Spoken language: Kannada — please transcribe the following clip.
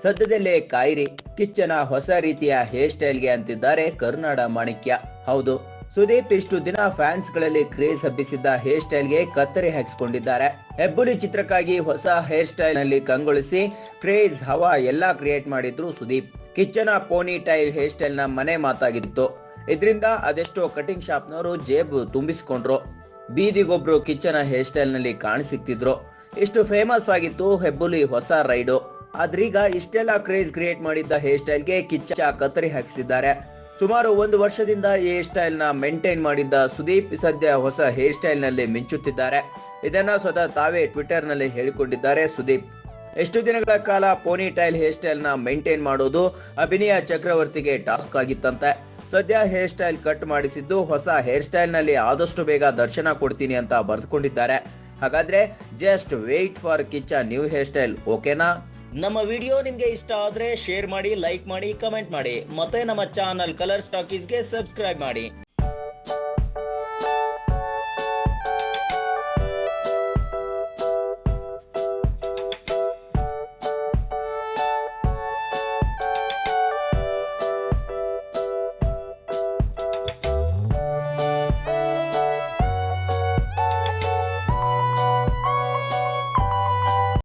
ಸದ್ಯದಲ್ಲೇ ಕಾಯಿರಿ ಕಿಚ್ಚನ ಹೊಸ ರೀತಿಯ ಹೇರ್ ಸ್ಟೈಲ್ಗೆ ಅಂತಿದ್ದಾರೆ ಕರುನಾಡ ಮಾಣಿಕ್ಯ. ಹೌದು, ಸುದೀಪ್ ಇಷ್ಟು ದಿನ ಫ್ಯಾನ್ಸ್ ಗಳಲ್ಲಿ ಕ್ರೇಜ್ ಹಬ್ಬಿಸಿದ್ದ ಹೇರ್ ಸ್ಟೈಲ್ಗೆ ಕತ್ತರಿ ಹಾಕಿಸಿಕೊಂಡಿದ್ದಾರೆ. ಹೆಬ್ಬುಲಿ ಚಿತ್ರಕ್ಕಾಗಿ ಹೊಸ ಹೇರ್ ಸ್ಟೈಲ್ ನಲ್ಲಿ ಕಂಗೊಳಿಸಿ ಕ್ರೇಜ್ ಹವಾ ಎಲ್ಲಾ ಕ್ರಿಯೇಟ್ ಮಾಡಿದ್ರು ಸುದೀಪ್. ಕಿಚ್ಚನ ಪೋನಿ ಟೈಲ್ ಹೇರ್ ಸ್ಟೈಲ್ ನ ಮನೆ ಮಾತಾಗಿತ್ತು. ಇದರಿಂದ ಅದೆಷ್ಟೋ ಕಟಿಂಗ್ ಶಾಪ್ನವರು ಜೇಬು ತುಂಬಿಸಿಕೊಂಡ್ರು. ಬೀದಿಗೊಬ್ರು ಕಿಚ್ಚನ ಹೇರ್ ಸ್ಟೈಲ್ ನಲ್ಲಿ ಕಾಣಿಸಿಕ್ತಿದ್ರು. ಇಷ್ಟು ಫೇಮಸ್ ಆಗಿತ್ತು ಹೆಬ್ಬುಲಿ ಹೊಸ ರೈಡು. ಆದ್ರೀಗ ಇಷ್ಟೆಲ್ಲ ಕ್ರೇಜ್ ಕ್ರಿಯೇಟ್ ಮಾಡಿದ್ದ ಹೇರ್ ಸ್ಟೈಲ್ಗೆ ಕಿಚ್ಚ ಕತ್ತರಿ ಹಾಕಿಸಿದ್ದಾರೆ. ಸುಮಾರು 1 ವರ್ಷದಿಂದ ಈ ಹೇರ್ ಸ್ಟೈಲ್ ನ ಮೇಂಟೈನ್ ಮಾಡಿದ್ದ ಸುದೀಪ್ ಸದ್ಯ ಹೊಸ ಹೇರ್ ಸ್ಟೈಲ್ ನಲ್ಲಿ ಮಿಂಚುತ್ತಿದ್ದಾರೆ. ಇದನ್ನ ಸ್ವತಃ ತಾವೇ ಟ್ವಿಟರ್ ನಲ್ಲಿ ಹೇಳಿಕೊಂಡಿದ್ದಾರೆ ಸುದೀಪ್. ಎಷ್ಟು ದಿನಗಳ ಕಾಲ ಪೋನಿ ಟೈಲ್ ಹೇರ್ ಸ್ಟೈಲ್ ನ ಮೇಂಟೈನ್ ಮಾಡೋದು ಅಭಿನಯ ಚಕ್ರವರ್ತಿಗೆ ಟಾಸ್ಕ್ ಆಗಿತ್ತಂತೆ. ಸದ್ಯ ಹೇರ್ ಸ್ಟೈಲ್ ಕಟ್ ಮಾಡಿಸಿದ್ದು ಹೊಸ ಹೇರ್ ಸ್ಟೈಲ್ ನಲ್ಲಿ ಆದಷ್ಟು ಬೇಗ ದರ್ಶನ ಕೊಡ್ತೀನಿ ಅಂತ ಬರೆದುಕೊಂಡಿದ್ದಾರೆ. ಹಾಗಾದ್ರೆ just wait for Kichcha new hair style, ಓಕೆನಾ? ನಮ್ಮ ವಿಡಿಯೋ ನಿಮ್ಗೆ ಇಷ್ಟ ಆದ್ರೆ ಶೇರ್ ಮಾಡಿ, ಲೈಕ್ ಮಾಡಿ, ಕಮೆಂಟ್ ಮಾಡಿ, ಮತ್ತೆ ನಮ್ಮ ಚಾನಲ್ ಕಲರ್ಸ್ ಟಾಕೀಸ್ಗೆ ಸಬ್ಸ್ಕ್ರೈಬ್ ಮಾಡಿ.